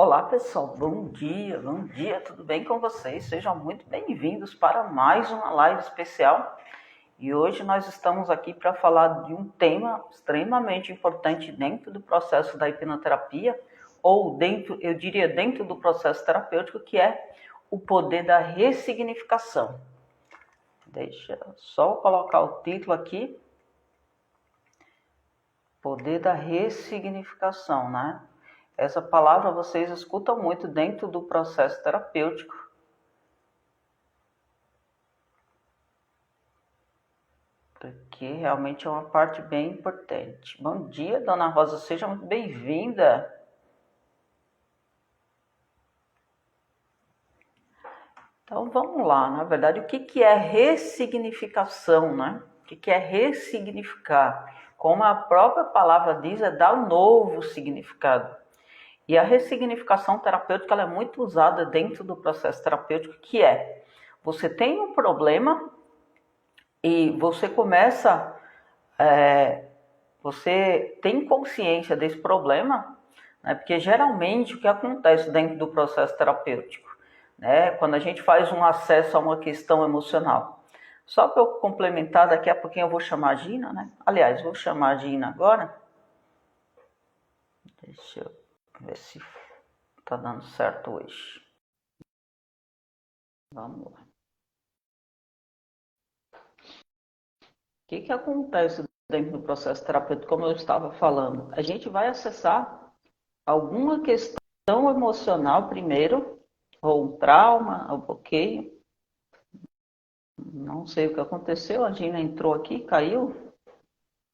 Olá pessoal, bom dia, tudo bem com vocês? Sejam muito bem-vindos para mais uma live especial. E hoje nós estamos aqui para falar de um tema extremamente importante dentro do processo da hipnoterapia, ou eu diria dentro do processo terapêutico, que é o poder da ressignificação. Deixa eu só colocar o título aqui. Poder da ressignificação, né? Essa palavra vocês escutam muito dentro do processo terapêutico. Porque realmente é uma parte bem importante. Bom dia, Dona Rosa, seja muito bem-vinda. Então vamos lá, na verdade, o que é ressignificação, né? O que é ressignificar? Como a própria palavra diz, é dar um novo significado. E a ressignificação terapêutica ela é muito usada dentro do processo terapêutico, que é, você tem um problema e você começa, você tem consciência desse problema, né? Porque geralmente o que acontece dentro do processo terapêutico, né? Quando a gente faz um acesso a uma questão emocional. Só para eu complementar, daqui a pouquinho eu vou chamar a Gina, né? Aliás, vou chamar a Gina agora. Deixa eu ver se tá dando certo hoje. Vamos lá. O que acontece dentro do processo terapêutico, como eu estava falando? A gente vai acessar alguma questão emocional primeiro, ou um trauma, um bloqueio. Não sei o que aconteceu, a Gina entrou aqui, caiu.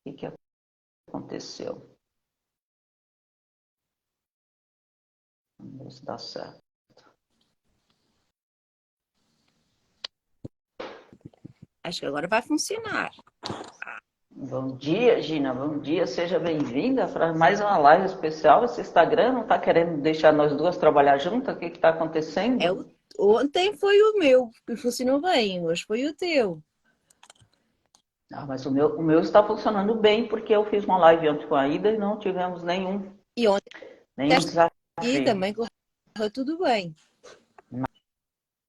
O que aconteceu? Vamos ver se dá certo. Acho que agora vai funcionar. Bom dia, Gina. Bom dia, seja bem-vinda para mais uma live especial. Esse Instagram não está querendo deixar nós duas trabalhar juntas? O que está acontecendo? Ontem foi o meu que funcionou bem, hoje foi o teu. Ah, mas o meu está funcionando bem, porque eu fiz uma live antes com a Ida e não tivemos nenhum E ontem desafio. e também correu tudo bem.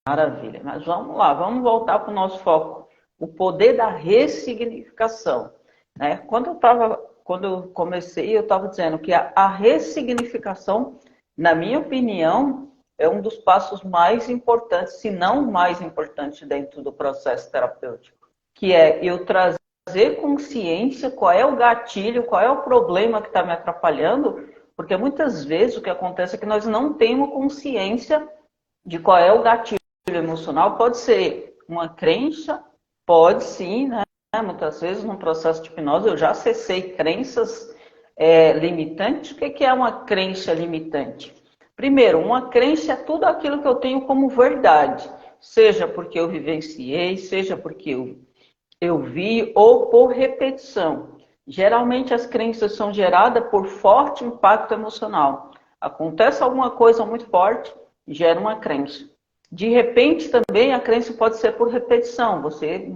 Maravilha. Mas vamos lá, vamos voltar para o nosso foco. O poder da ressignificação, né? Quando eu comecei, eu estava dizendo que a ressignificação, na minha opinião, é um dos passos mais importantes, se não o mais importante dentro do processo terapêutico, que é eu trazer consciência qual é o gatilho, qual é o problema que está me atrapalhando, porque muitas vezes o que acontece é que nós não temos consciência de qual é o gatilho emocional. Pode ser uma crença, pode sim, né? Muitas vezes no processo de hipnose eu já acessei crenças limitantes. O que é uma crença limitante? Primeiro, uma crença é tudo aquilo que eu tenho como verdade, seja porque eu vivenciei, seja porque eu vi ou por repetição. Geralmente as crenças são geradas por forte impacto emocional. Acontece alguma coisa muito forte, gera uma crença. De repente, também a crença pode ser por repetição. Você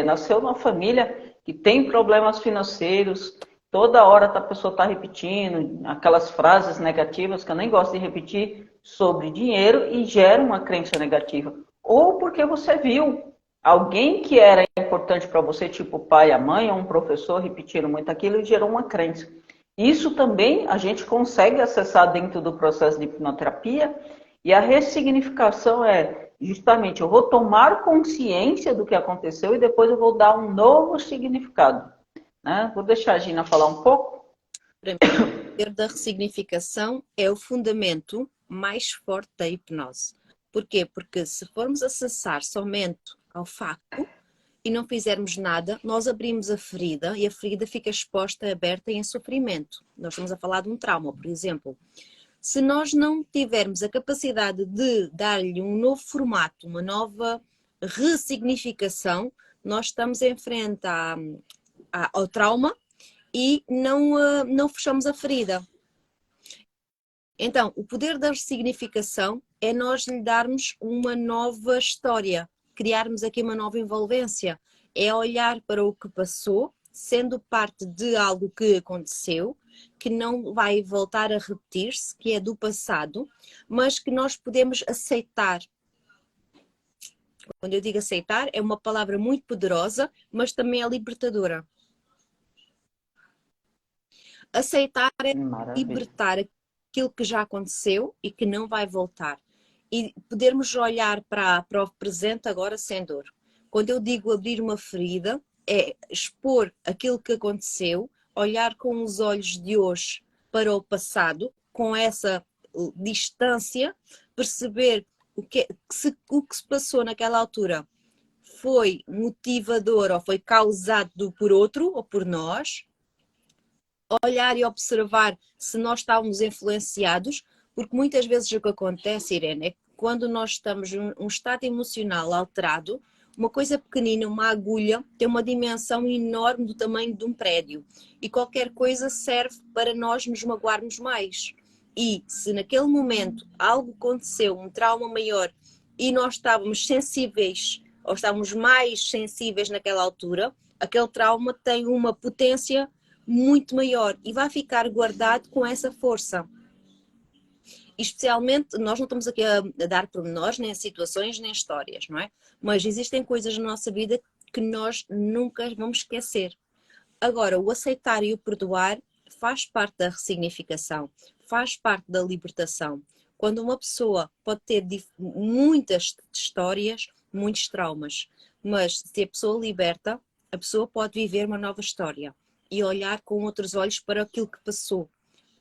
nasceu numa família que tem problemas financeiros, toda hora a pessoa está repetindo aquelas frases negativas que eu nem gosto de repetir sobre dinheiro e gera uma crença negativa. Ou porque você viu alguém que era importante para você, tipo o pai, a mãe ou um professor, repetindo muito aquilo e gerou uma crença. Isso também a gente consegue acessar dentro do processo de hipnoterapia. E a ressignificação é justamente eu vou tomar consciência do que aconteceu e depois eu vou dar um novo significado. Né? Vou deixar a Gina falar um pouco. Para mim, o poder da ressignificação é o fundamento mais forte da hipnose. Porquê? Porque se formos acessar somente ao facto e não fizermos nada, nós abrimos a ferida e a ferida fica exposta, aberta e em sofrimento. Nós estamos a falar de um trauma, por exemplo. Se nós não tivermos a capacidade de dar-lhe um novo formato, uma nova ressignificação, nós estamos em frente ao trauma e não fechamos a ferida. Então, o poder da ressignificação é nós lhe darmos uma nova história, criarmos aqui uma nova envolvência. É olhar para o que passou, sendo parte de algo que aconteceu, que não vai voltar a repetir-se, que é do passado, mas que nós podemos aceitar. Quando eu digo aceitar, é uma palavra muito poderosa, mas também é libertadora. Aceitar é Maravilha. libertar aquilo que já aconteceu e que não vai voltar. E podermos olhar para o presente agora sem dor. Quando eu digo abrir uma ferida, é expor aquilo que aconteceu, olhar com os olhos de hoje para o passado, com essa distância, perceber o que se passou naquela altura foi motivador ou foi causado por outro ou por nós, olhar e observar se nós estávamos influenciados, porque muitas vezes o que acontece, Irene, é que quando nós estamos num estado emocional alterado, uma coisa pequenina, uma agulha, tem uma dimensão enorme do tamanho de um prédio. E qualquer coisa serve para nós nos magoarmos mais. E se naquele momento algo aconteceu, um trauma maior, e nós estávamos sensíveis, ou estávamos mais sensíveis naquela altura, aquele trauma tem uma potência muito maior e vai ficar guardado com essa força. E especialmente, nós não estamos aqui a dar pormenores, nem situações, nem histórias, não é? Mas existem coisas na nossa vida que nós nunca vamos esquecer. Agora, o aceitar e o perdoar faz parte da ressignificação, faz parte da libertação. Quando uma pessoa pode ter muitas histórias, muitos traumas, mas se a pessoa liberta, a pessoa pode viver uma nova história e olhar com outros olhos para aquilo que passou,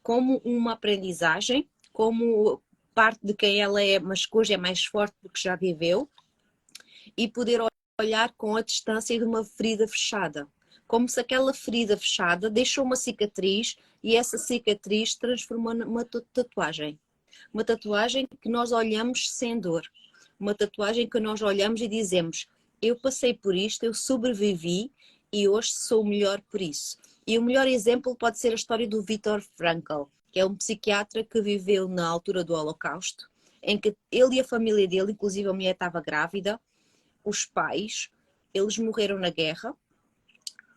como uma aprendizagem, como parte de quem ela é, mas que hoje é mais forte porque já viveu, e poder olhar com a distância de uma ferida fechada. Como se aquela ferida fechada deixou uma cicatriz e essa cicatriz transformou numa tatuagem. Uma tatuagem que nós olhamos sem dor. Uma tatuagem que nós olhamos e dizemos: eu passei por isto, eu sobrevivi e hoje sou melhor por isso. E o melhor exemplo pode ser a história do Viktor Frankl, que é um psiquiatra que viveu na altura do Holocausto, em que ele e a família dele, inclusive a mulher estava grávida, os pais, eles morreram na guerra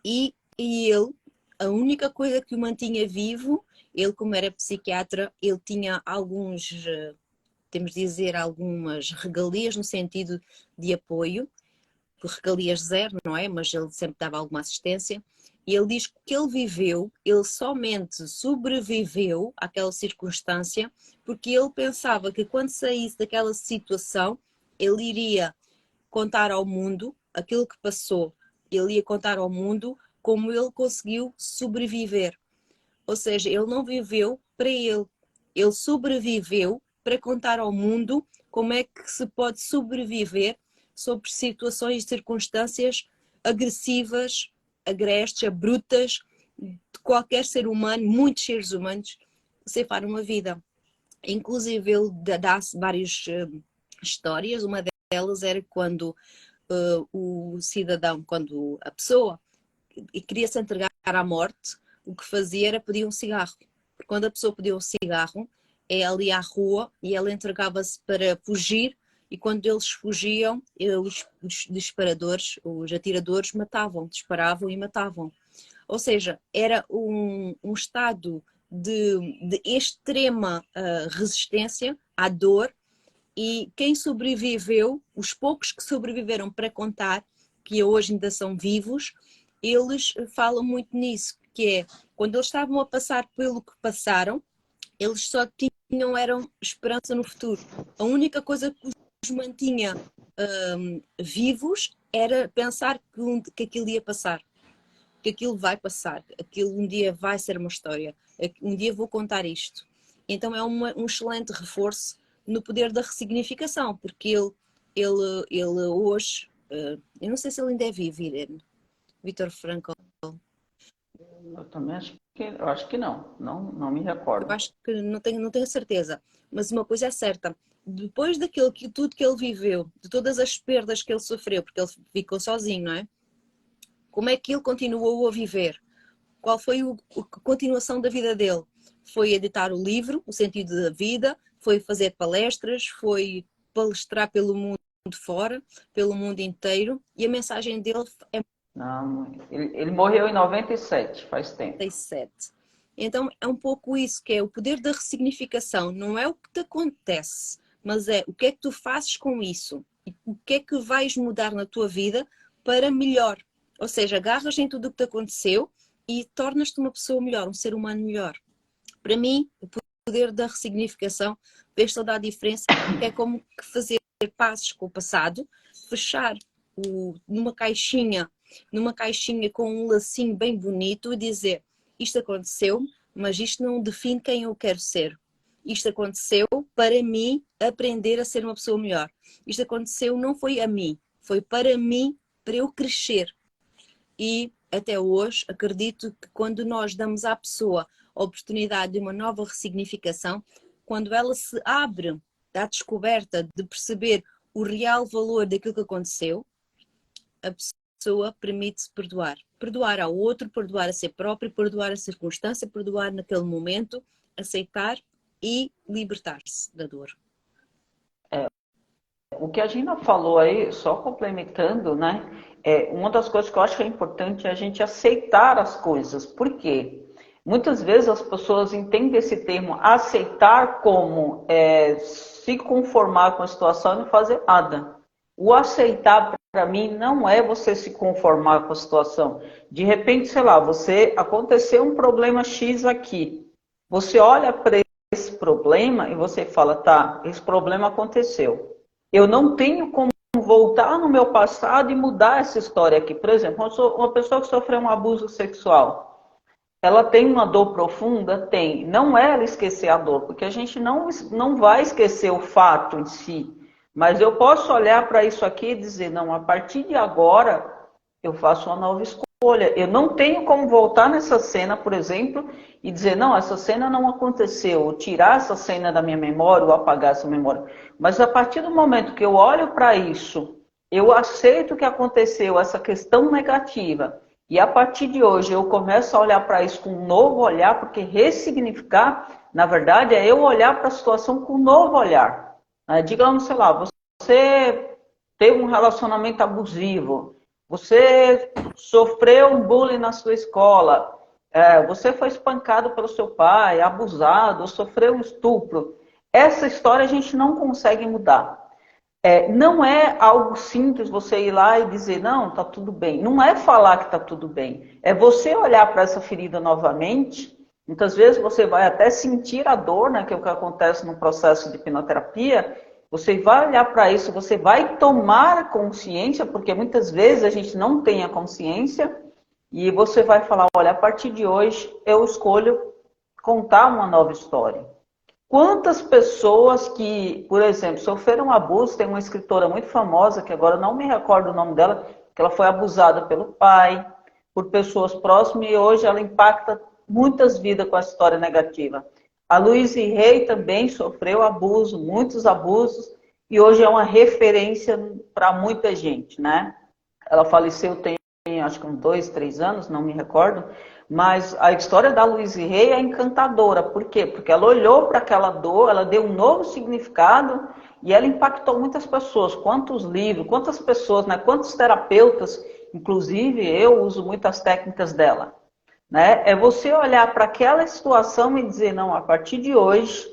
e ele, a única coisa que o mantinha vivo, ele como era psiquiatra, ele tinha alguns, temos de dizer, algumas regalias no sentido de apoio, regalias zero, não é? Mas ele sempre dava alguma assistência. E ele diz que ele viveu, ele somente sobreviveu àquela circunstância porque ele pensava que quando saísse daquela situação, ele iria contar ao mundo aquilo que passou. Ele ia contar ao mundo como ele conseguiu sobreviver. Ou seja, ele não viveu para ele. Ele sobreviveu para contar ao mundo como é que se pode sobreviver sobre situações e circunstâncias agressivas, agrestes, brutas, de qualquer ser humano, muitos seres humanos, ceifar uma vida. Inclusive, ele dá várias histórias. Uma delas era quando o cidadão, quando a pessoa queria se entregar à morte, o que fazia era pedir um cigarro. Quando a pessoa pedia um cigarro, é ali à rua e ela entregava-se para fugir, e quando eles fugiam, os disparadores, os atiradores matavam, disparavam e matavam. Ou seja, era um estado de extrema resistência à dor, e quem sobreviveu, os poucos que sobreviveram para contar, que hoje ainda são vivos, eles falam muito nisso, que é, quando eles estavam a passar pelo que passaram, eles só tinham esperança no futuro. A única coisa que os mantinha vivos era pensar que aquilo ia passar, que aquilo vai passar, que aquilo um dia vai ser uma história, um dia vou contar isto. Então é um excelente reforço no poder da ressignificação, porque ele hoje, eu não sei se ele ainda é vivo, Irene, Viktor Frankl. Eu também acho que não. Não me Eu recordo. acho que não tenho certeza, mas uma coisa é certa: depois daquilo tudo que ele viveu, de todas as perdas que ele sofreu, porque ele ficou sozinho, não é? Como é que ele continuou a viver? Qual foi a continuação da vida dele? Foi editar o livro, O Sentido da Vida, foi fazer palestras, foi palestrar pelo mundo fora, pelo mundo inteiro, e a mensagem dele é Não, ele morreu em 97, faz tempo. 37. Então é um pouco isso, que é o poder da ressignificação. Não é o que te acontece, mas é o que é que tu fazes com isso. E o que é que vais mudar na tua vida para melhor. Ou seja, agarras em tudo o que te aconteceu e tornas-te uma pessoa melhor, um ser humano melhor. Para mim, o poder da ressignificação fez toda a diferença, porque é como que fazer pazes com o passado, fechar numa caixinha com um lacinho bem bonito e dizer: isto aconteceu, mas isto não define quem eu quero ser. Isto aconteceu para mim aprender a ser uma pessoa melhor. Isto aconteceu não foi a mim, foi para mim, para eu crescer. E até hoje acredito que quando nós damos à pessoa a oportunidade de uma nova ressignificação, quando ela se abre à descoberta de perceber o real valor daquilo que aconteceu, a pessoa permite-se perdoar. Perdoar ao outro, perdoar a si próprio, perdoar a circunstância, perdoar naquele momento, aceitar e libertar-se da dor. O que a Gina falou aí, só complementando, né? Uma das coisas que eu acho que é importante é a gente aceitar as coisas. Por quê? Muitas vezes as pessoas entendem esse termo aceitar como se conformar com a situação e não fazer nada. O aceitar, para mim, não é você se conformar com a situação. De repente, sei lá, aconteceu um problema X aqui. Você olha para esse problema e você fala, tá, esse problema aconteceu. Eu não tenho como voltar no meu passado e mudar essa história aqui. Por exemplo, uma pessoa que sofreu um abuso sexual, ela tem uma dor profunda? Tem. Não é ela esquecer a dor, porque a gente não vai esquecer o fato em si. Mas eu posso olhar para isso aqui e dizer, não, a partir de agora eu faço uma nova escolha. Eu não tenho como voltar nessa cena, por exemplo, e dizer, não, essa cena não aconteceu, ou tirar essa cena da minha memória, ou apagar essa memória. Mas a partir do momento que eu olho para isso, eu aceito o que aconteceu, essa questão negativa, e a partir de hoje eu começo a olhar para isso com um novo olhar, porque ressignificar, na verdade, é eu olhar para a situação com um novo olhar. Digamos, sei lá, você teve um relacionamento abusivo, você sofreu um bullying na sua escola, você foi espancado pelo seu pai, abusado, sofreu um estupro. Essa história a gente não consegue mudar. Não é algo simples você ir lá e dizer, não, tá tudo bem. Não é falar que tá tudo bem. É você olhar para essa ferida novamente. Muitas vezes você vai até sentir a dor, né, que é o que acontece no processo de hipnoterapia. Você vai olhar para isso, você vai tomar consciência, porque muitas vezes a gente não tem a consciência, e você vai falar, olha, a partir de hoje eu escolho contar uma nova história. Quantas pessoas que, por exemplo, sofreram abuso, tem uma escritora muito famosa, que agora não me recordo o nome dela, que ela foi abusada pelo pai, por pessoas próximas, e hoje ela impacta muitas vidas com a história negativa. A Louise Hay também sofreu abuso, muitos abusos, e hoje é uma referência para muita gente, né? Ela faleceu tem, acho que uns 2, 3 anos, não me recordo, mas a história da Louise Hay é encantadora. Por quê? Porque ela olhou para aquela dor, ela deu um novo significado e ela impactou muitas pessoas. Quantos livros, quantas pessoas, né? Quantos terapeutas, inclusive eu uso muitas técnicas dela. Né? É você olhar para aquela situação e dizer, não, a partir de hoje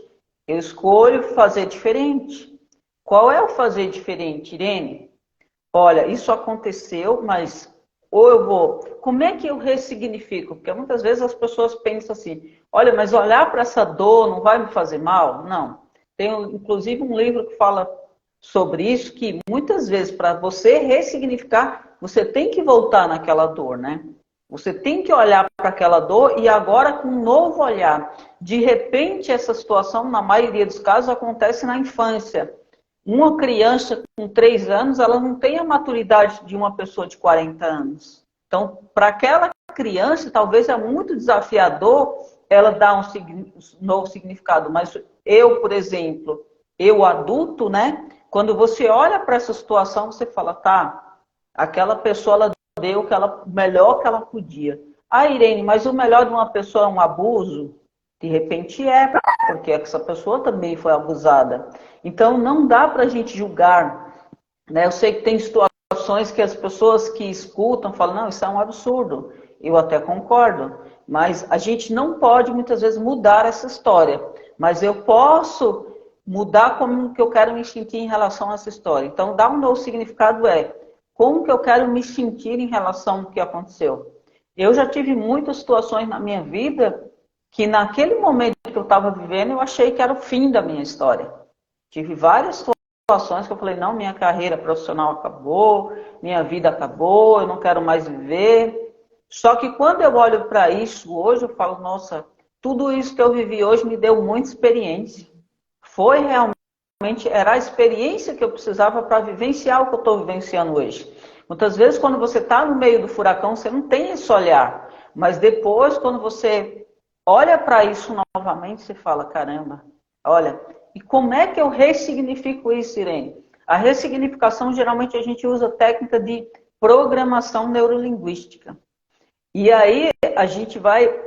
eu escolho fazer diferente. Qual é o fazer diferente, Irene? Olha, isso aconteceu, mas ou eu vou... Como é que eu ressignifico? Porque muitas vezes as pessoas pensam assim, olha, mas olhar para essa dor não vai me fazer mal? Não. Tem inclusive um livro que fala sobre isso, que muitas vezes para você ressignificar, você tem que voltar naquela dor, né? Você tem que olhar para aquela dor e agora com um novo olhar. De repente, essa situação, na maioria dos casos, acontece na infância. Uma criança com 3 anos, ela não tem a maturidade de uma pessoa de 40 anos. Então, para aquela criança, talvez é muito desafiador ela dar um novo significado. Mas eu, por exemplo, eu adulto, né? Quando você olha para essa situação, você fala, tá, aquela pessoa, ela deu o melhor que ela podia. Ah, Irene, mas o melhor de uma pessoa é um abuso? De repente porque essa pessoa também foi abusada. Então, não dá para a gente julgar. Né? Eu sei que tem situações que as pessoas que escutam falam, não, isso é um absurdo. Eu até concordo. mas a gente não pode muitas vezes mudar essa história. Mas eu posso mudar como que eu quero me sentir em relação a essa história. Então, dar um novo significado é como que eu quero me sentir em relação ao que aconteceu. Eu já tive muitas situações na minha vida que naquele momento que eu estava vivendo, eu achei que era o fim da minha história. Tive várias situações que eu falei, não, minha carreira profissional acabou, minha vida acabou, eu não quero mais viver. Só que quando eu olho para isso hoje, eu falo, nossa, tudo isso que eu vivi hoje me deu muita experiência. Foi realmente, era a experiência que eu precisava para vivenciar o que eu estou vivenciando hoje. Muitas vezes, quando você está no meio do furacão, você não tem esse olhar. Mas depois, quando você olha para isso novamente, você fala, caramba, olha, e como é que eu ressignifico isso, Irene? A ressignificação, geralmente, a gente usa a técnica de programação neurolinguística. E aí, a gente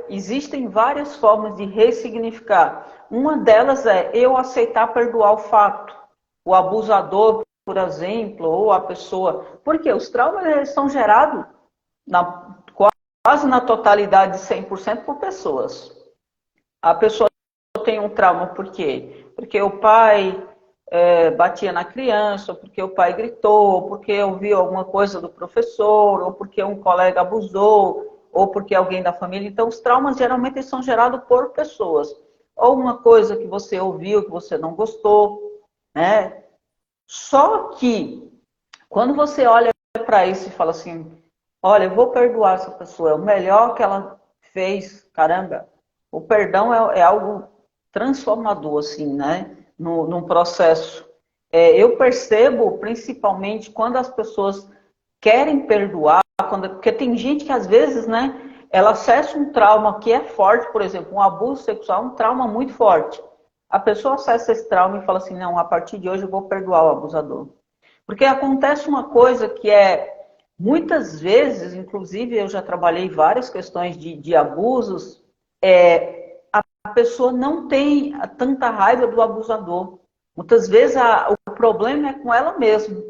existem várias formas de ressignificar. Uma delas é eu aceitar perdoar o fato. O abusador, por exemplo, ou a pessoa. Porque os traumas eles são gerados quase na totalidade de 100% por pessoas. A pessoa tem um trauma por quê? Porque o pai batia na criança, ou porque o pai gritou, ou porque ouviu alguma coisa do professor, ou porque um colega abusou, ou porque alguém da família. Então, os traumas geralmente são gerados por pessoas. Ou uma coisa que você ouviu, que você não gostou, né? Só que, quando você olha para isso e fala assim, olha, eu vou perdoar essa pessoa, é o melhor que ela fez, caramba. O perdão é algo transformador, assim, né? Num processo. Eu percebo, principalmente, quando as pessoas querem perdoar, porque tem gente que, às vezes, né, ela acessa um trauma que é forte, por exemplo, um abuso sexual é um trauma muito forte. A pessoa acessa esse trauma e fala assim, não, a partir de hoje eu vou perdoar o abusador. Porque acontece uma coisa que muitas vezes, inclusive eu já trabalhei várias questões de abusos, a pessoa não tem tanta raiva do abusador. Muitas vezes o problema é com ela mesma.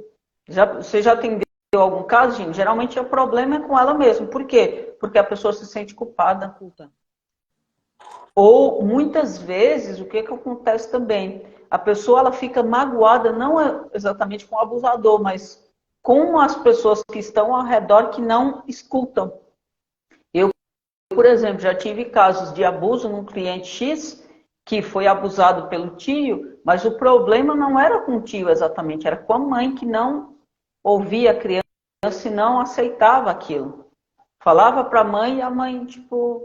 Você já atendeu algum caso, gente? Geralmente o problema é com ela mesma. Por quê? Porque a pessoa se sente culpada. Ou muitas vezes, o que acontece também? A pessoa ela fica magoada, não exatamente com o abusador, mas com as pessoas que estão ao redor que não escutam. Eu, por exemplo, já tive casos de abuso num cliente X que foi abusado pelo tio, mas o problema não era com o tio exatamente, era com a mãe que não ouvia a criança e não aceitava aquilo. Falava para a mãe e a mãe, tipo,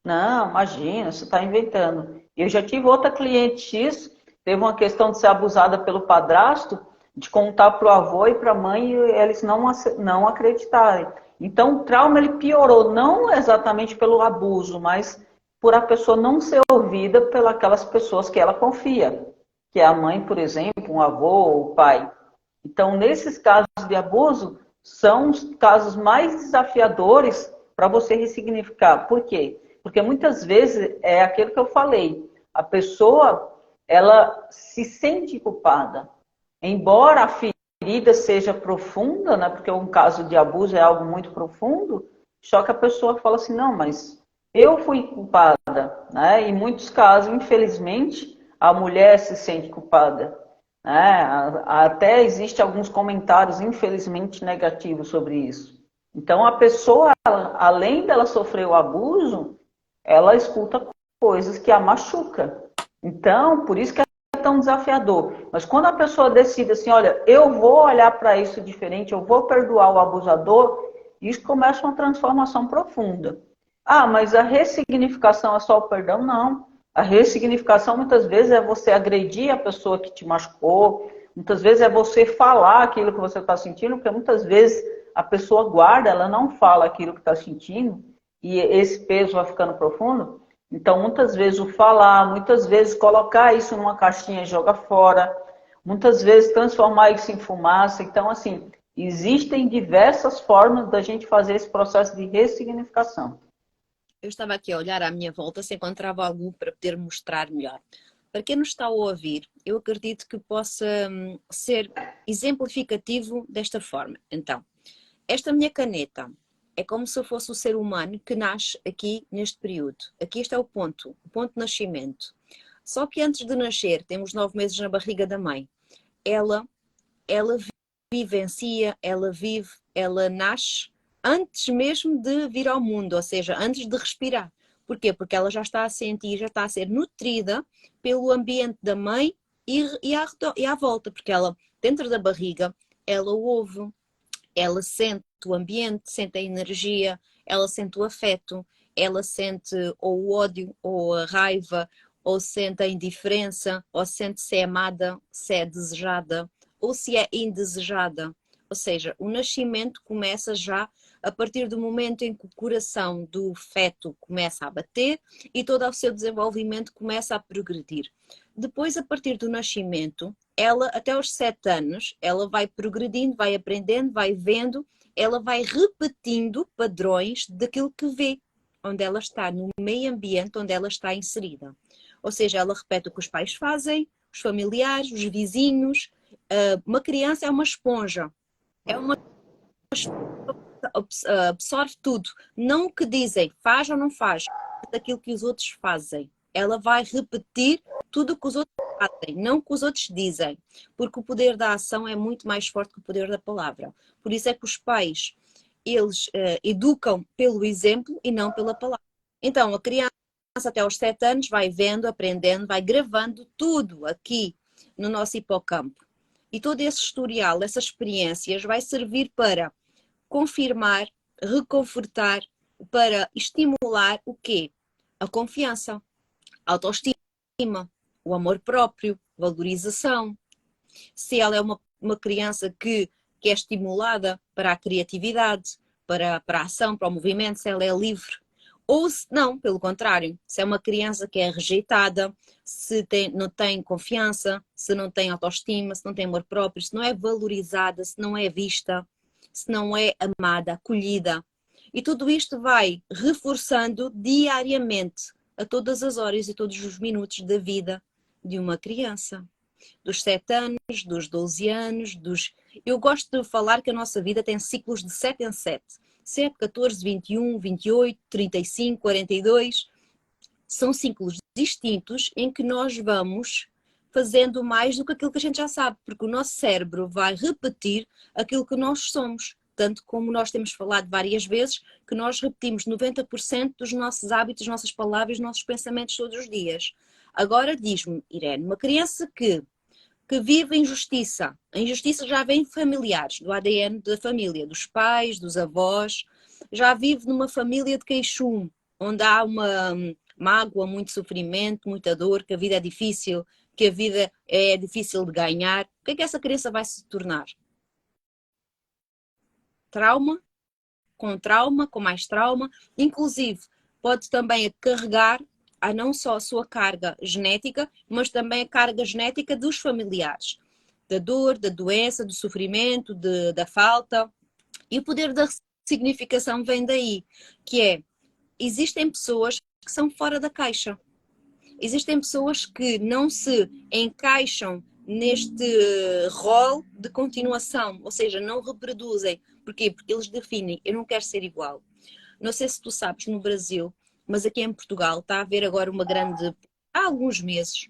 não, imagina, você está inventando. Eu já tive outra cliente X, teve uma questão de ser abusada pelo padrasto, de contar para o avô e para a mãe e eles não acreditarem. Então, o trauma ele piorou, não exatamente pelo abuso, mas por a pessoa não ser ouvida pelas pessoas que ela confia, que é a mãe, por exemplo, um avô ou o pai. Então, nesses casos de abuso, são os casos mais desafiadores para você ressignificar. Por quê? Porque muitas vezes é aquilo que eu falei. A pessoa, ela se sente culpada. Embora a ferida seja profunda, né? Porque um caso de abuso é algo muito profundo, só que a pessoa fala assim, não, mas eu fui culpada, né? Em muitos casos, infelizmente, a mulher se sente culpada. Até existe alguns comentários, infelizmente, negativos sobre isso. Então, a pessoa, além dela sofrer o abuso, ela escuta coisas que a machuca. Então, por isso que é tão desafiador. Mas quando a pessoa decide assim, olha, eu vou olhar para isso diferente, eu vou perdoar o abusador, isso começa uma transformação profunda. Ah, mas a ressignificação é só o perdão? Não. A ressignificação muitas vezes é você agredir a pessoa que te machucou, muitas vezes é você falar aquilo que você está sentindo, porque muitas vezes a pessoa guarda, ela não fala aquilo que está sentindo, e esse peso vai ficando profundo. Então, muitas vezes o falar, muitas vezes colocar isso numa caixinha e jogar fora, muitas vezes transformar isso em fumaça. Então, assim, existem diversas formas da gente fazer esse processo de ressignificação. Eu estava aqui a olhar à minha volta se encontrava algum para poder mostrar melhor. Para quem nos está a ouvir, eu acredito que possa ser exemplificativo desta forma. Então, esta minha caneta é como se eu fosse o ser humano que nasce aqui neste período. Aqui este é o ponto de nascimento. Só que antes de nascer, temos 9 meses na barriga da mãe. Ela vivencia, ela vive, ela nasce antes mesmo de vir ao mundo, ou seja, antes de respirar. Porquê? Porque ela já está a sentir, já está a ser nutrida pelo ambiente da mãe e à volta, porque ela, dentro da barriga, ela ouve, ela sente o ambiente, sente a energia, ela sente o afeto, ela sente ou o ódio, ou a raiva, ou sente a indiferença, ou sente se é amada, se é desejada, ou se é indesejada. Ou seja, o nascimento começa já a partir do momento em que o coração do feto começa a bater e todo o seu desenvolvimento começa a progredir. Depois, a partir do nascimento, ela, até aos 7 anos, ela vai progredindo, vai aprendendo, vai vendo, ela vai repetindo padrões daquilo que vê, onde ela está, no meio ambiente onde ela está inserida. Ou seja, ela repete o que os pais fazem, os familiares, os vizinhos. Uma criança é uma esponja. É uma absorve tudo. Não o que dizem, faz ou não faz, daquilo que os outros fazem. Ela vai repetir tudo o que os outros fazem, não o que os outros dizem. Porque o poder da ação é muito mais forte que o poder da palavra. Por isso é que os pais, eles educam pelo exemplo e não pela palavra. Então, a criança até aos 7 anos vai vendo, aprendendo, vai gravando tudo aqui no nosso hipocampo. E todo esse historial, essas experiências, vai servir para confirmar, reconfortar, para estimular o quê? A confiança, a autoestima, o amor próprio, valorização. Se ela é uma criança que é estimulada para a criatividade, para a ação, para o movimento, se ela é livre. Ou se não, pelo contrário, se é uma criança que é rejeitada, se não tem confiança, se não tem autoestima, se não tem amor próprio, se não é valorizada, se não é vista, se não é amada, acolhida. E tudo isto vai reforçando diariamente, a todas as horas e todos os minutos da vida de uma criança. Dos 7 anos, dos 12 anos, Eu gosto de falar que a nossa vida tem ciclos de 7 em 7. 7, 14, 21, 28, 35, 42. São ciclos distintos em que nós vamos fazendo mais do que aquilo que a gente já sabe, porque o nosso cérebro vai repetir aquilo que nós somos. Tanto como nós temos falado várias vezes, que nós repetimos 90% dos nossos hábitos, nossas palavras, nossos pensamentos todos os dias. Agora diz-me, Irene, uma criança que vive injustiça. A injustiça já vem familiares, do ADN da família, dos pais, dos avós. Já vive numa família de queixume, onde há uma mágoa, muito sofrimento, muita dor, que a vida é difícil, que a vida é difícil de ganhar. O que é que essa criança vai se tornar? Trauma, com mais trauma. Inclusive, pode também carregar não só a sua carga genética, mas também a carga genética dos familiares. Da dor, da doença, do sofrimento, da falta. E o poder da significação vem daí, que é, existem pessoas que são fora da caixa. Existem pessoas que não se encaixam neste rol de continuação, ou seja, não reproduzem. Porquê? Porque eles definem, eu não quero ser igual. Não sei se tu sabes, no Brasil, mas aqui em Portugal está a haver agora uma grande, há alguns meses,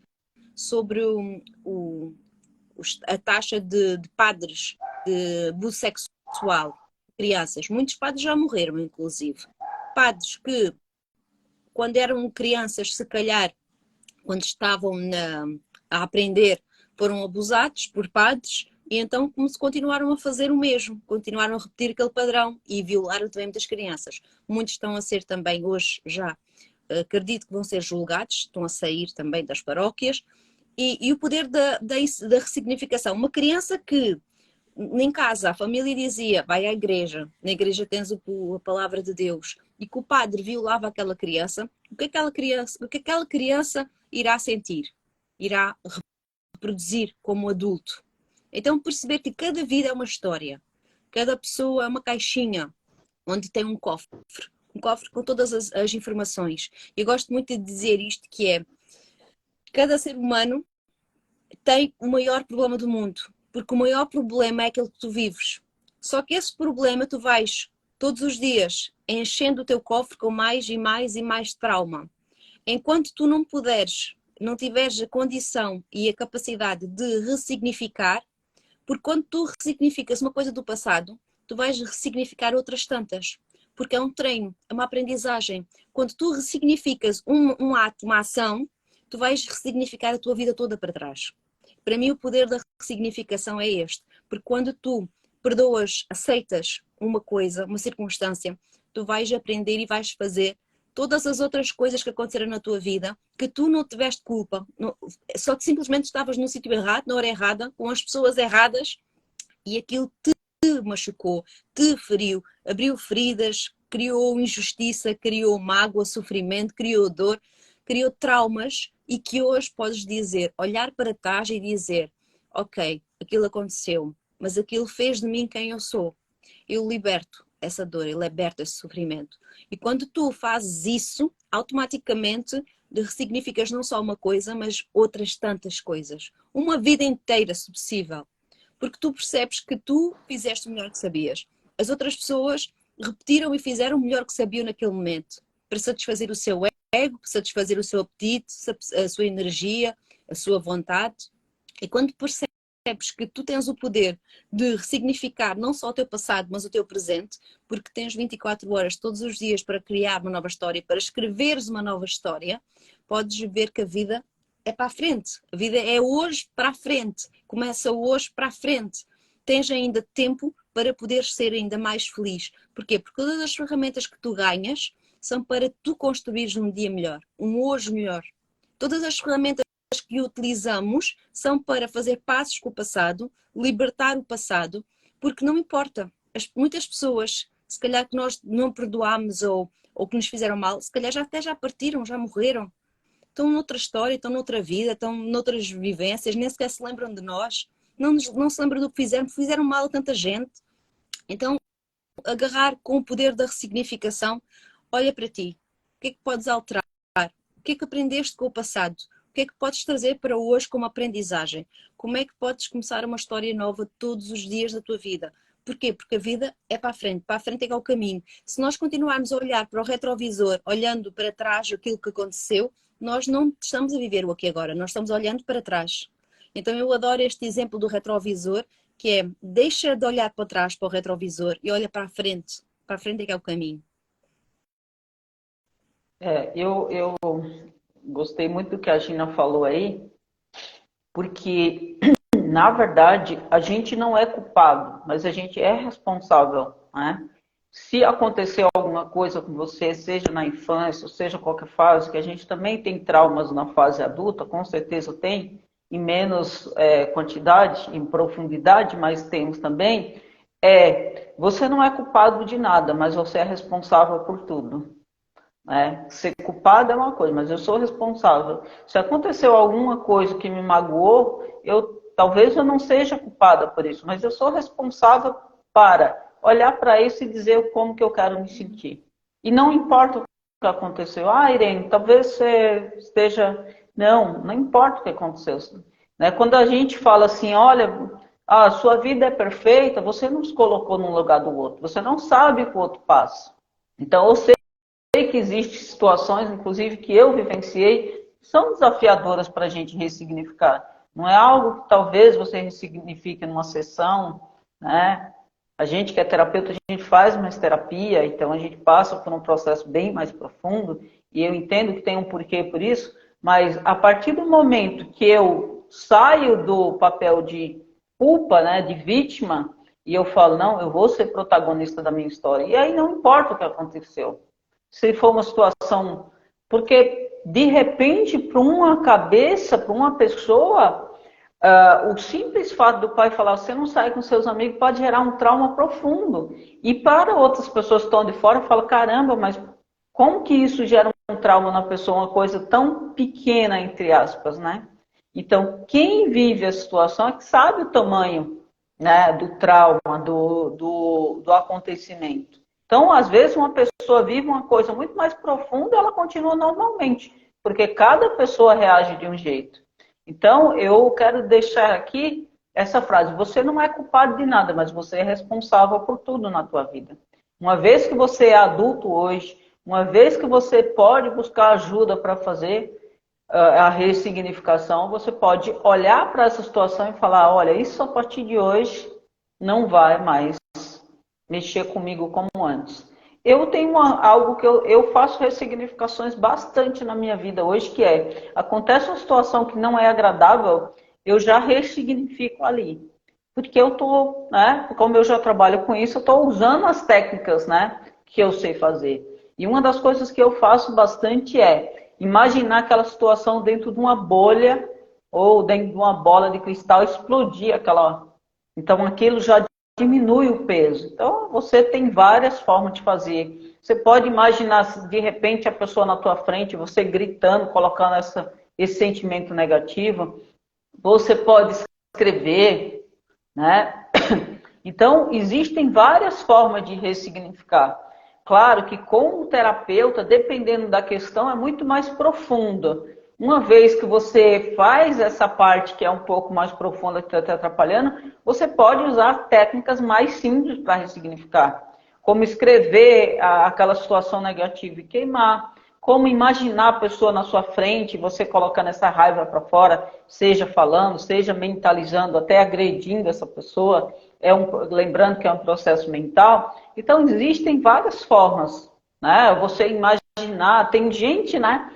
sobre a taxa de padres de abuso sexual, crianças. Muitos padres já morreram, inclusive. Padres que, quando eram crianças, se calhar, quando estavam a aprender, foram abusados por padres e então continuaram a fazer o mesmo, continuaram a repetir aquele padrão e violaram também muitas crianças. Muitos estão a ser também hoje já, acredito que vão ser julgados, estão a sair também das paróquias e o poder da ressignificação. Uma criança que em casa a família dizia, vai à igreja, na igreja tens a palavra de Deus, e que o padre violava aquela criança, o que aquela criança irá sentir? Irá reproduzir como adulto. Então perceber que cada vida é uma história, cada pessoa é uma caixinha, onde tem um cofre com todas as informações. Eu gosto muito de dizer isto, que é, cada ser humano tem o maior problema do mundo, porque o maior problema é aquele que tu vives. Só que esse problema tu vais todos os dias, enchendo o teu cofre com mais e mais e mais trauma. Enquanto tu não puderes, não tiveres a condição e a capacidade de ressignificar, porque quando tu ressignificas uma coisa do passado, tu vais ressignificar outras tantas. Porque é um treino, é uma aprendizagem. Quando tu ressignificas um ato, uma ação, tu vais ressignificar a tua vida toda para trás. Para mim o poder da ressignificação é este. Porque quando tu perdoas, aceitas uma coisa, uma circunstância, tu vais aprender e vais fazer todas as outras coisas que aconteceram na tua vida, que tu não tiveste culpa, só que simplesmente estavas no sítio errado, na hora errada, com as pessoas erradas, e aquilo te machucou, te feriu, abriu feridas, criou injustiça, criou mágoa, sofrimento, criou dor, criou traumas, e que hoje podes dizer, olhar para trás e dizer, ok, aquilo aconteceu, mas aquilo fez de mim quem eu sou. Eu liberto essa dor, eu liberto esse sofrimento. E quando tu fazes isso, automaticamente ressignificas não só uma coisa, mas outras tantas coisas. Uma vida inteira, se possível. Porque tu percebes que tu fizeste o melhor que sabias. As outras pessoas repetiram e fizeram o melhor que sabiam naquele momento. Para satisfazer o seu ego, para satisfazer o seu apetite, a sua energia, a sua vontade. E quando percebes que tu tens o poder de ressignificar não só o teu passado, mas o teu presente, porque tens 24 horas todos os dias para criar uma nova história, para escreveres uma nova história, podes ver que a vida é para a frente. A vida é hoje para a frente. Começa hoje para a frente. Tens ainda tempo para poderes ser ainda mais feliz. Porquê? Porque todas as ferramentas que tu ganhas são para tu construires um dia melhor, um hoje melhor. Todas as ferramentas que utilizamos são para fazer passos com o passado, libertar o passado, porque não importa. Muitas pessoas, se calhar que nós não perdoámos ou que nos fizeram mal, se calhar até já partiram, já morreram. Estão noutra história, estão noutra vida, estão noutras vivências, nem sequer se lembram de nós. Não se lembram do que fizeram mal a tanta gente. Então, agarrar com o poder da ressignificação, olha para ti. O que é que podes alterar? O que é que aprendeste com o passado? O que é que podes trazer para hoje como aprendizagem? Como é que podes começar uma história nova todos os dias da tua vida? Porquê? Porque a vida é para a frente é que é o caminho. Se nós continuarmos a olhar para o retrovisor, olhando para trás aquilo que aconteceu, nós não estamos a viver o aqui e agora, nós estamos olhando para trás. Então eu adoro este exemplo do retrovisor, que é, deixa de olhar para trás para o retrovisor e olha para a frente é que é o caminho. Eu gostei muito do que a Gina falou aí, porque, na verdade, a gente não é culpado, mas a gente é responsável, né? Se aconteceu alguma coisa com você, seja na infância, seja qualquer fase, que a gente também tem traumas na fase adulta, com certeza tem, em menos quantidade, em profundidade, mas temos também, você não é culpado de nada, mas você é responsável por tudo. Né? Ser culpado é uma coisa, mas eu sou responsável. Se aconteceu alguma coisa que me magoou, talvez eu não seja culpada por isso, mas eu sou responsável para olhar para isso e dizer como que eu quero me sentir. E não importa o que aconteceu. Irene, talvez você esteja... Não importa o que aconteceu. Né? Quando a gente fala assim, olha, a sua vida é perfeita, você não se colocou num lugar do outro. Você não sabe o que o outro passa. Então, eu sei que existem situações, inclusive, que eu vivenciei, que são desafiadoras para a gente ressignificar. Não é algo que talvez você ressignifique numa sessão, né? A gente que é terapeuta, a gente faz mais terapia, então a gente passa por um processo bem mais profundo, e eu entendo que tem um porquê por isso, mas a partir do momento que eu saio do papel de culpa, né, de vítima, e eu falo, não, eu vou ser protagonista da minha história, e aí não importa o que aconteceu. Se for uma situação... Porque, de repente, para uma cabeça, para uma pessoa, o simples fato do pai falar, você não sai com seus amigos, pode gerar um trauma profundo. E para outras pessoas que estão de fora, falam, caramba, mas como que isso gera um trauma na pessoa, uma coisa tão pequena, entre aspas, né? Então, quem vive a situação é que sabe o tamanho, né, do trauma, do acontecimento. Então, às vezes, uma pessoa vive uma coisa muito mais profunda, ela continua normalmente, porque cada pessoa reage de um jeito. Então, eu quero deixar aqui essa frase, você não é culpado de nada, mas você é responsável por tudo na tua vida. Uma vez que você é adulto hoje, uma vez que você pode buscar ajuda para fazer a ressignificação, você pode olhar para essa situação e falar, olha, isso a partir de hoje não vai mais mexer comigo como antes. Eu tenho algo que eu faço ressignificações bastante na minha vida hoje, que é, acontece uma situação que não é agradável, eu já ressignifico ali. Porque eu estou, né, como eu já trabalho com isso, eu estou usando as técnicas, né, que eu sei fazer. E uma das coisas que eu faço bastante é imaginar aquela situação dentro de uma bolha ou dentro de uma bola de cristal, explodir aquela. Então aquilo já diminui o peso. Então você tem várias formas de fazer. Você pode imaginar de repente a pessoa na tua frente, você gritando, colocando esse sentimento negativo. Você pode escrever, né? Então, existem várias formas de ressignificar. Claro que com o terapeuta, dependendo da questão, é muito mais profunda. Uma vez que você faz essa parte que é um pouco mais profunda, que está te atrapalhando, você pode usar técnicas mais simples para ressignificar. Como escrever aquela situação negativa e queimar. Como imaginar a pessoa na sua frente, você colocando essa raiva para fora, seja falando, seja mentalizando, até agredindo essa pessoa. Lembrando que é um processo mental. Então, existem várias formas, né? Você imaginar, tem gente, né,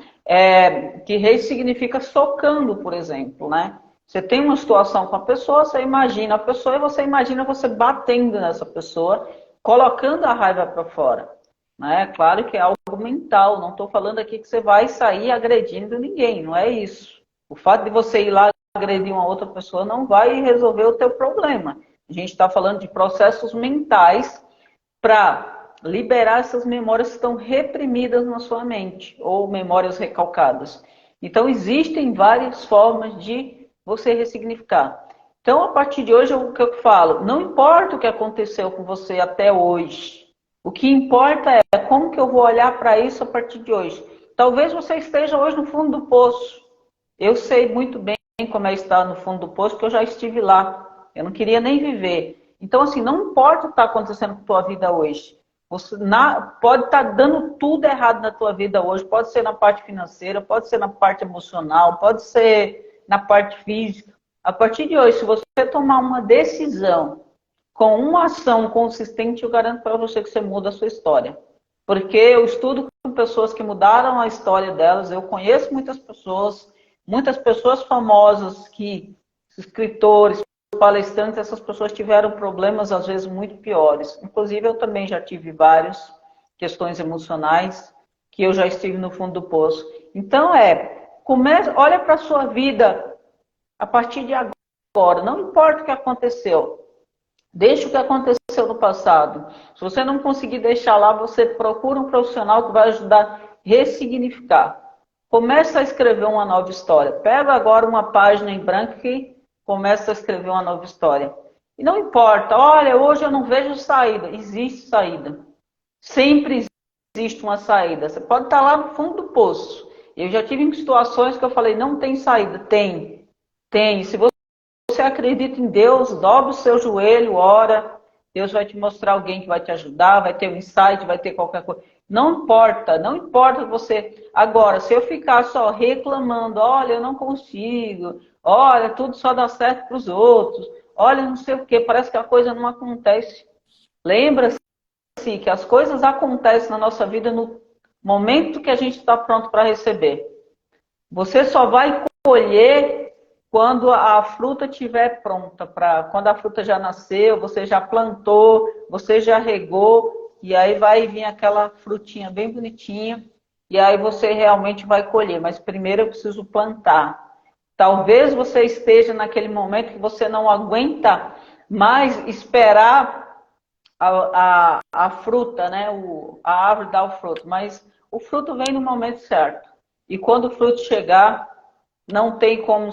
que ressignifica socando, por exemplo, né? Você tem uma situação com a pessoa, você imagina a pessoa e você imagina você batendo nessa pessoa, colocando a raiva para fora. Né? Claro que é algo mental, não estou falando aqui que você vai sair agredindo ninguém, não é isso. O fato de você ir lá agredir uma outra pessoa não vai resolver o teu problema. A gente está falando de processos mentais para liberar essas memórias que estão reprimidas na sua mente, ou memórias recalcadas. Então, existem várias formas de você ressignificar. Então, a partir de hoje, o que eu falo, não importa o que aconteceu com você até hoje, o que importa é como que eu vou olhar para isso a partir de hoje. Talvez você esteja hoje no fundo do poço. Eu sei muito bem como é estar no fundo do poço, porque eu já estive lá. Eu não queria nem viver. Então, assim, não importa o que está acontecendo com a tua vida hoje. Você pode estar dando tudo errado na tua vida hoje. Pode ser na parte financeira, pode ser na parte emocional, pode ser na parte física. A partir de hoje, se você tomar uma decisão com uma ação consistente, eu garanto para você que você muda a sua história. Porque eu estudo com pessoas que mudaram a história delas, eu conheço muitas pessoas famosas, escritores, palestrantes, essas pessoas tiveram problemas às vezes muito piores. Inclusive eu também já tive várias questões emocionais que eu já estive no fundo do poço. Então olha para a sua vida a partir de agora, não importa o que aconteceu. Deixa o que aconteceu no passado. Se você não conseguir deixar lá, você procura um profissional que vai ajudar a ressignificar. Começa a escrever uma nova história. Pega agora uma página em branco e começa a escrever uma nova história. E não importa, olha, hoje eu não vejo saída. Existe saída. Sempre existe uma saída. Você pode estar lá no fundo do poço. Eu já tive situações que eu falei, não tem saída. Tem. Tem. Se você acredita em Deus, dobra o seu joelho, ora, Deus vai te mostrar alguém que vai te ajudar, vai ter um insight, vai ter qualquer coisa. Não importa você. Agora, se eu ficar só reclamando, olha, eu não consigo, olha, tudo só dá certo para os outros, olha, não sei o quê, parece que a coisa não acontece. Lembra-se que as coisas acontecem na nossa vida no momento que a gente está pronto para receber. Você só vai colher quando a fruta estiver pronta, quando a fruta já nasceu, você já plantou, você já regou, e aí vai vir aquela frutinha bem bonitinha, e aí você realmente vai colher. Mas primeiro eu preciso plantar. Talvez você esteja naquele momento que você não aguenta mais esperar a fruta, né? A árvore dar o fruto, mas o fruto vem no momento certo. E quando o fruto chegar, não tem como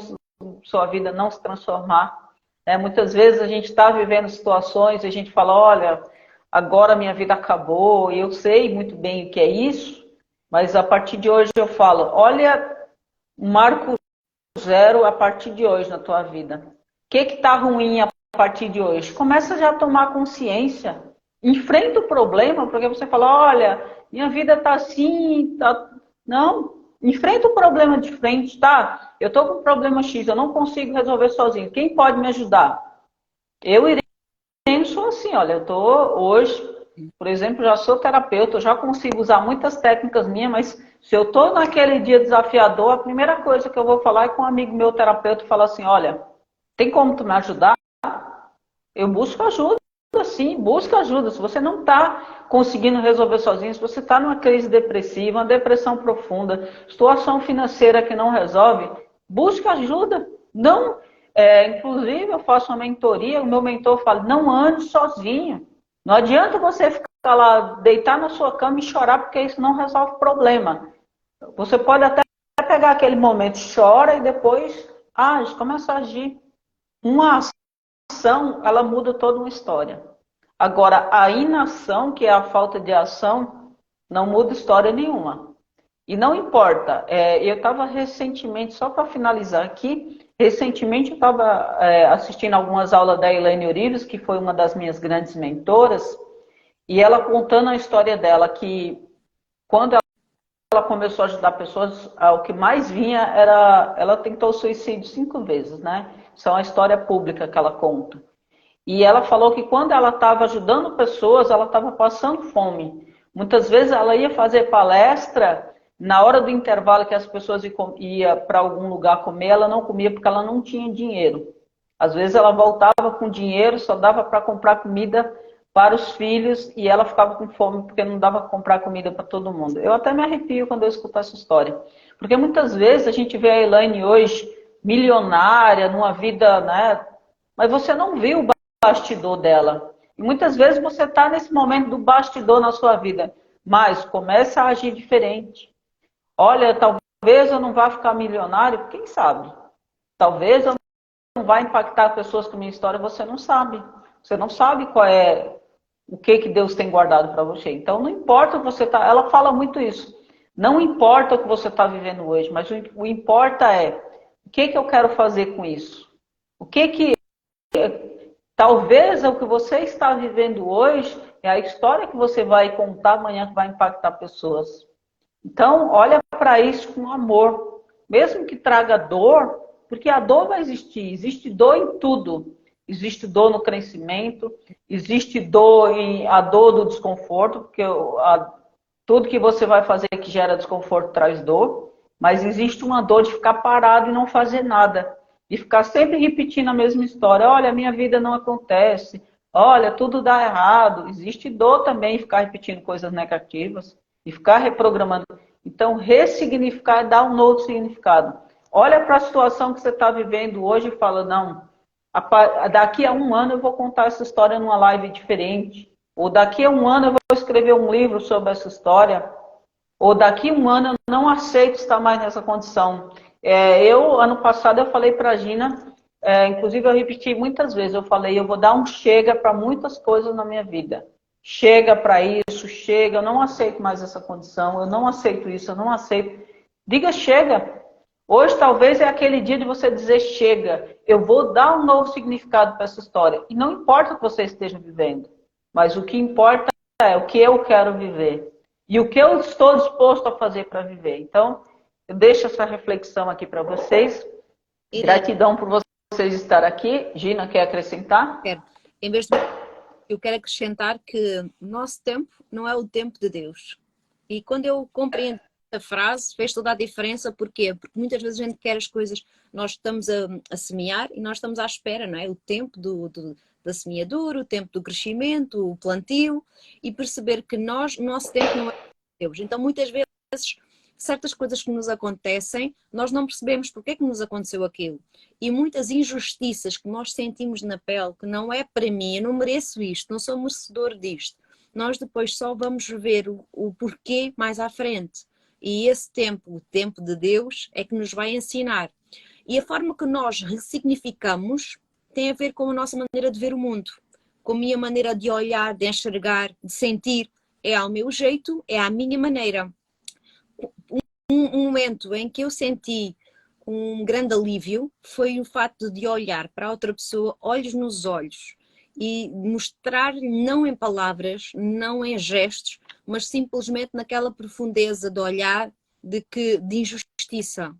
sua vida não se transformar. Muitas vezes a gente está vivendo situações e a gente fala, olha, agora minha vida acabou, e eu sei muito bem o que é isso, mas a partir de hoje eu falo, olha, um marco zero a partir de hoje na tua vida. O que está ruim a partir de hoje? Começa já a tomar consciência Enfrenta o problema, porque você fala, olha, minha vida tá assim, tá... Não, enfrenta o problema de frente, tá? Eu tô com um problema X, eu não consigo resolver sozinho. Quem pode me ajudar? Eu irei, sou assim, olha, eu tô hoje, por exemplo, já sou terapeuta, eu já consigo usar muitas técnicas minhas, mas se eu tô naquele dia desafiador, a primeira coisa que eu vou falar é com um amigo meu terapeuta e falar assim, olha, tem como tu me ajudar? Eu busco ajuda, sim, busca ajuda. Se você não está conseguindo resolver sozinho, se você está numa crise depressiva, uma depressão profunda, situação financeira que não resolve, busca ajuda. Não, inclusive, eu faço uma mentoria, o meu mentor fala, não ande sozinho. Não adianta você ficar lá, deitar na sua cama e chorar, porque isso não resolve o problema. Você pode até pegar aquele momento, chora e depois age, começa a agir. Uma ação, ela muda toda uma história. Agora, a inação, que é a falta de ação, não muda história nenhuma. E não importa, eu estava recentemente, só para finalizar aqui, recentemente eu estava assistindo algumas aulas da Elaine Orives, que foi uma das minhas grandes mentoras, e ela contando a história dela, que quando ela começou a ajudar pessoas, o que mais vinha era, ela tentou suicídio 5 vezes, né? Isso é uma história pública que ela conta. E ela falou que quando ela estava ajudando pessoas, ela estava passando fome. Muitas vezes ela ia fazer palestra, na hora do intervalo que as pessoas iam para algum lugar comer, ela não comia porque ela não tinha dinheiro. Às vezes ela voltava com dinheiro, só dava para comprar comida para os filhos e ela ficava com fome porque não dava para comprar comida para todo mundo. Eu até me arrepio quando eu escuto essa história. Porque muitas vezes a gente vê a Elaine hoje milionária, numa vida, né? Mas você não viu o bastidor dela. E muitas vezes você está nesse momento do bastidor na sua vida, mas começa a agir diferente. Olha, talvez eu não vá ficar milionário, quem sabe? Talvez eu não vá impactar pessoas com minha história, você não sabe. Você não sabe qual é o que Deus tem guardado para você. Então não importa o que você está. Ela fala muito isso. Não importa o que você está vivendo hoje, mas o importa é o que eu quero fazer com isso. O que talvez o que você está vivendo hoje é a história que você vai contar amanhã que vai impactar pessoas. Então, olha para isso com amor. Mesmo que traga dor, porque a dor vai existir. Existe dor em tudo. Existe dor no crescimento, existe dor a dor do desconforto, porque tudo que você vai fazer que gera desconforto traz dor, mas existe uma dor de ficar parado e não fazer nada. E ficar sempre repetindo a mesma história. Olha, minha vida não acontece. Olha, tudo dá errado. Existe dor também em ficar repetindo coisas negativas e ficar reprogramando. Então, ressignificar é dar um novo significado. Olha para a situação que você está vivendo hoje e fala, não, daqui a um ano eu vou contar essa história numa live diferente. Ou daqui a um ano eu vou escrever um livro sobre essa história. Ou daqui a um ano eu não aceito estar mais nessa condição. Ano passado, eu falei para a Gina, inclusive eu repeti muitas vezes, eu falei, eu vou dar um chega para muitas coisas na minha vida. Chega para isso, chega, eu não aceito mais essa condição, eu não aceito isso, eu não aceito. Diga chega. Hoje talvez é aquele dia de você dizer chega, eu vou dar um novo significado para essa história. E não importa o que você esteja vivendo, mas o que importa é o que eu quero viver. E o que eu estou disposto a fazer para viver. Então, eu deixo essa reflexão aqui para vocês. Gratidão por vocês estarem aqui. Gina, quer acrescentar? Quero. Em vez de... Eu quero acrescentar que o nosso tempo não é o tempo de Deus. E quando eu compreendo a frase, fez toda a diferença. Porquê? Porque muitas vezes a gente quer as coisas, nós estamos a semear e nós estamos à espera, não é? O tempo da semeadura, o tempo do crescimento, o plantio, e perceber que o nosso tempo não é Deus. Então muitas vezes certas coisas que nos acontecem, nós não percebemos porque é que nos aconteceu aquilo. E muitas injustiças que nós sentimos na pele, que não é para mim, eu não mereço isto, não sou merecedor disto. Nós depois só vamos ver o porquê mais à frente. E esse tempo, o tempo de Deus, é que nos vai ensinar. E a forma que nós ressignificamos tem a ver com a nossa maneira de ver o mundo, com a minha maneira de olhar, de enxergar, de sentir. É ao meu jeito, é à minha maneira. Um momento em que eu senti um grande alívio foi o facto de olhar para outra pessoa, olhos nos olhos, e mostrar não em palavras, não em gestos, mas simplesmente naquela profundeza de olhar de injustiça.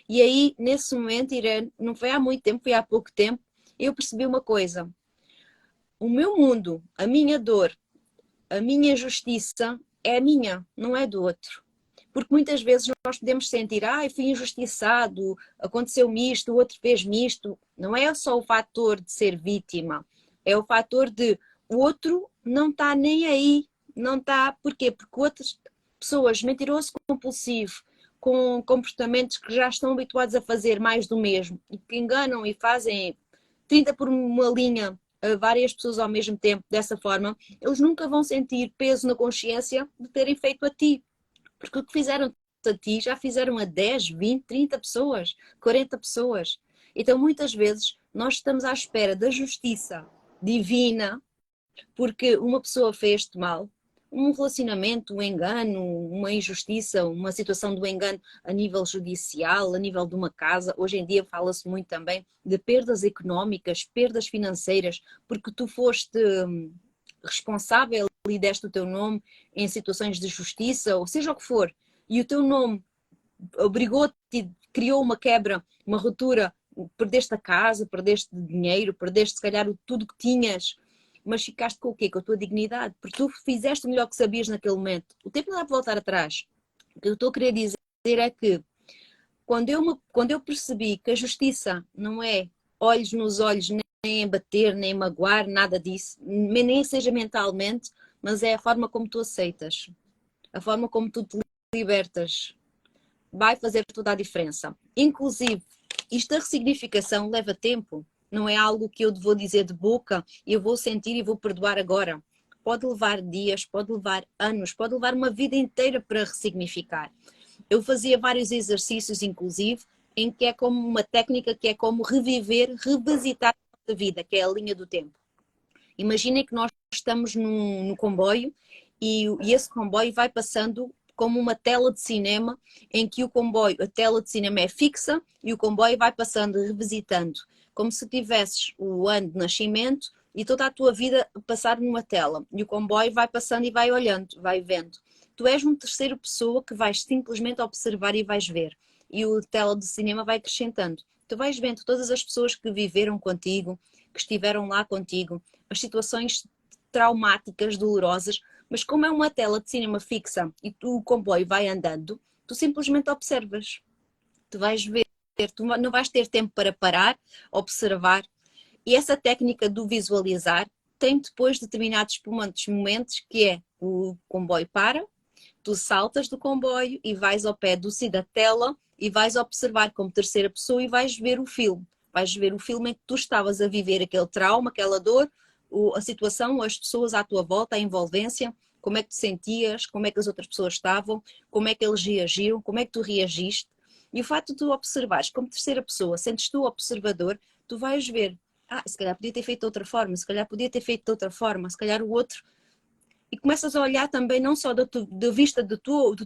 E aí, nesse momento, Irene, não foi há muito tempo, foi há pouco tempo, eu percebi uma coisa. O meu mundo, a minha dor, a minha justiça é a minha, não é do outro. Porque muitas vezes nós podemos sentir, fui injustiçado, aconteceu-me isto, o outro fez-me isto. Não é só o fator de ser vítima, é o fator de o outro não está nem aí. Não está, porquê? Porque outras pessoas, mentiroso compulsivo, com comportamentos que já estão habituados a fazer mais do mesmo, e que enganam e fazem 30 por uma linha a várias pessoas ao mesmo tempo, dessa forma, eles nunca vão sentir peso na consciência de terem feito a ti. Porque o que fizeram a ti já fizeram a 10, 20, 30 pessoas, 40 pessoas. Então, muitas vezes, nós estamos à espera da justiça divina porque uma pessoa fez-te mal. Um relacionamento, um engano, uma injustiça, uma situação do engano a nível judicial, a nível de uma casa. Hoje em dia fala-se muito também de perdas económicas, perdas financeiras, porque tu foste responsável e deste o teu nome em situações de justiça, ou seja o que for, e o teu nome obrigou-te, criou uma quebra, uma ruptura, perdeste a casa, perdeste dinheiro, perdeste se calhar tudo que tinhas, mas ficaste com o quê? Com a tua dignidade, porque tu fizeste o melhor que sabias naquele momento. O tempo não dá para voltar atrás. O que eu estou a querer dizer é que quando eu percebi que a justiça não é olhos nos olhos, nem bater, nem magoar, nada disso, nem seja mentalmente, mas é a forma como tu aceitas, a forma como tu te libertas, vai fazer toda a diferença. Inclusive, isto da ressignificação leva tempo, não é algo que eu vou dizer de boca, eu vou sentir e vou perdoar agora. Pode levar dias, pode levar anos, pode levar uma vida inteira para ressignificar. Eu fazia vários exercícios, inclusive, em que é como uma técnica que é como reviver, revisitar a vida, que é a linha do tempo. Imaginem que nós estamos no comboio e esse comboio vai passando como uma tela de cinema, em que o comboio, a tela de cinema é fixa e o comboio vai passando, revisitando, como se tivesses o ano de nascimento e toda a tua vida passar numa tela. E o comboio vai passando e vai olhando, vai vendo. Tu és uma terceira pessoa que vais simplesmente observar e vais ver. E o tela de cinema vai acrescentando. Tu vais vendo todas as pessoas que viveram contigo, que estiveram lá contigo, as situações traumáticas, dolorosas, mas como é uma tela de cinema fixa e o comboio vai andando, tu simplesmente observas. Tu vais ver, tu não vais ter tempo para parar, observar. E essa técnica do visualizar tem depois determinados momentos que é o comboio para, tu saltas do comboio e vais ao pé da tela e vais observar como terceira pessoa e vais ver o filme. Vais ver o filme em que tu estavas a viver aquele trauma, aquela dor, a situação, as pessoas à tua volta, a envolvência, como é que te sentias, como é que as outras pessoas estavam, como é que eles reagiram, como é que tu reagiste. E o facto de tu observares como terceira pessoa, sentes tu observador, tu vais ver, se calhar podia ter feito de outra forma, se calhar podia ter feito de outra forma, se calhar o outro. E começas a olhar também não só da vista do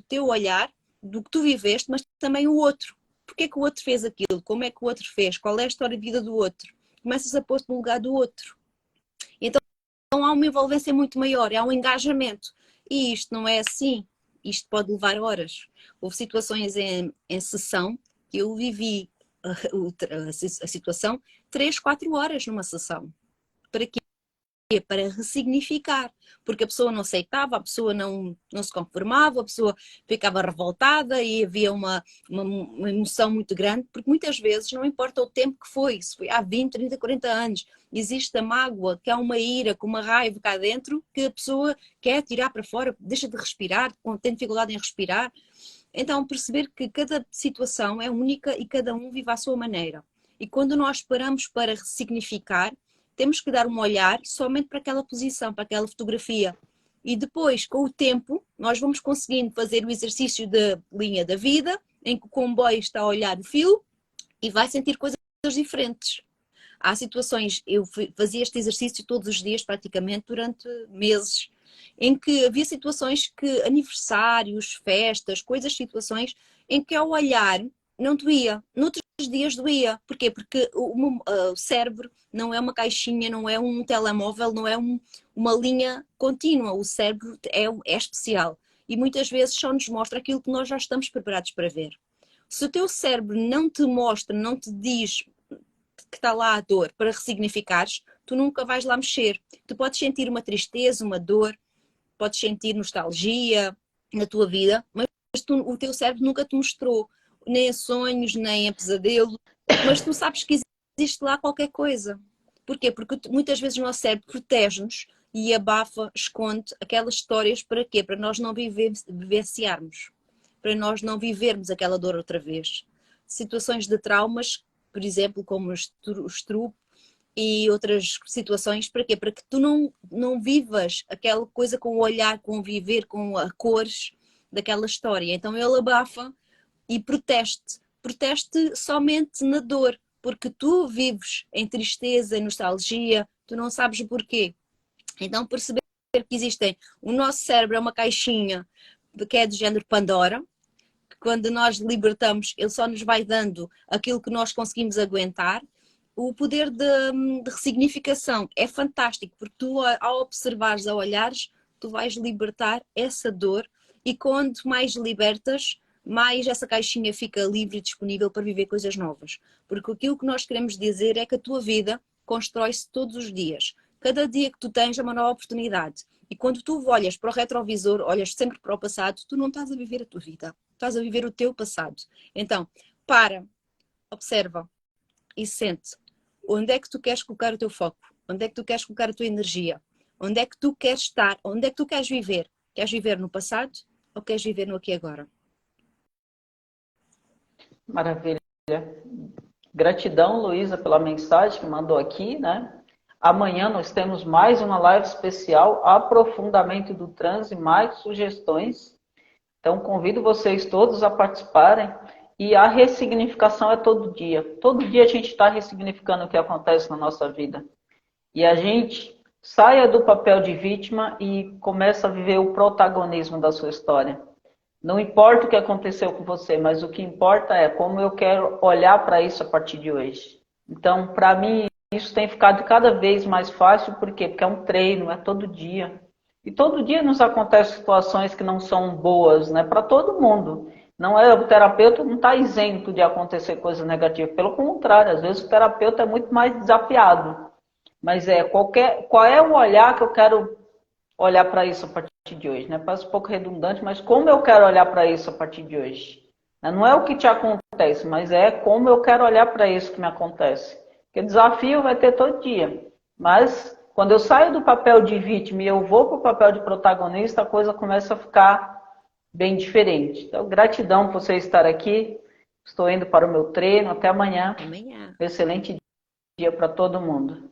teu olhar, do que tu viveste, mas também o outro. Porquê é que o outro fez aquilo? Como é que o outro fez? Qual é a história de vida do outro? Começas a pôr-te no lugar do outro. Então há uma envolvência muito maior, há um engajamento. E isto não é assim. Isto pode levar horas. Houve situações em sessão que eu vivi a situação 3, 4 horas numa sessão. Para quê? Para ressignificar, porque a pessoa não aceitava, a pessoa não se conformava, a pessoa ficava revoltada e havia uma emoção muito grande, porque muitas vezes não importa o tempo que foi, se foi há 20, 30, 40 anos, existe a mágoa, que há uma ira, com uma raiva cá dentro, que a pessoa quer tirar para fora, deixa de respirar, tem dificuldade em respirar. Então perceber que cada situação é única e cada um vive à sua maneira. E quando nós paramos para ressignificar, temos que dar um olhar somente para aquela posição, para aquela fotografia. E depois, com o tempo, nós vamos conseguindo fazer o exercício da linha da vida, em que o comboio está a olhar o fio e vai sentir coisas diferentes. Há situações, eu fazia este exercício todos os dias, praticamente, durante meses, em que havia situações que, aniversários, festas, situações, em que ao olhar não doía. Noutras dias doía. Porquê? Porque o cérebro não é uma caixinha, não é um telemóvel, não é uma linha contínua. O cérebro é especial. E muitas vezes só nos mostra aquilo que nós já estamos preparados para ver. Se o teu cérebro não te mostra, não te diz que está lá a dor para ressignificares, tu nunca vais lá mexer. Tu podes sentir uma tristeza, uma dor, podes sentir nostalgia na tua vida, mas o teu cérebro nunca te mostrou, nem a sonhos, nem a pesadelo, mas tu sabes que existe lá qualquer coisa. Porquê? Porque muitas vezes o nosso cérebro protege-nos e abafa, esconde aquelas histórias para quê? Para nós não vivenciarmos, para nós não vivermos aquela dor outra vez. Situações de traumas, por exemplo, como o estrupo, e outras situações, para quê? Para que tu não vivas aquela coisa com o olhar, com o viver, com as cores daquela história. Então ele abafa e protege-te somente na dor, porque tu vives em tristeza, em nostalgia, tu não sabes o porquê. Então perceber que existem, o nosso cérebro é uma caixinha que é do género Pandora, que quando nós libertamos, ele só nos vai dando aquilo que nós conseguimos aguentar. O poder de ressignificação é fantástico, porque tu, ao observares, ao olhares, tu vais libertar essa dor e quando mais libertas, mais essa caixinha fica livre e disponível para viver coisas novas. Porque aquilo que nós queremos dizer é que a tua vida constrói-se todos os dias. Cada dia que tu tens é uma nova oportunidade. E quando tu olhas para o retrovisor, olhas sempre para o passado, tu não estás a viver a tua vida. Estás a viver o teu passado. Então, observa e sente. Onde é que tu queres colocar o teu foco? Onde é que tu queres colocar a tua energia? Onde é que tu queres estar? Onde é que tu queres viver? Queres viver no passado ou queres viver no aqui e agora? Maravilha. Gratidão, Luísa, pela mensagem que mandou aqui, né? Amanhã nós temos mais uma live especial, aprofundamento do transe, mais sugestões. Então, convido vocês todos a participarem. E a ressignificação é todo dia. Todo dia a gente está ressignificando o que acontece na nossa vida. E a gente saia do papel de vítima e começa a viver o protagonismo da sua história. Não importa o que aconteceu com você, mas o que importa é como eu quero olhar para isso a partir de hoje. Então, para mim, isso tem ficado cada vez mais fácil. Por quê? Porque é um treino, é todo dia. E todo dia nos acontecem situações que não são boas, né? Para todo mundo. Não é, o terapeuta não está isento de acontecer coisa negativa. Pelo contrário, às vezes o terapeuta é muito mais desafiado. Mas qual é o olhar que eu quero olhar para isso a partir de hoje, né? Parece um pouco redundante, mas como eu quero olhar para isso a partir de hoje? Não é o que te acontece, mas é como eu quero olhar para isso que me acontece. Porque desafio vai ter todo dia. Mas quando eu saio do papel de vítima e eu vou para o papel de protagonista, a coisa começa a ficar bem diferente. Então, gratidão por você estar aqui. Estou indo para o meu treino. Até amanhã. Amanhã. Um excelente dia para todo mundo.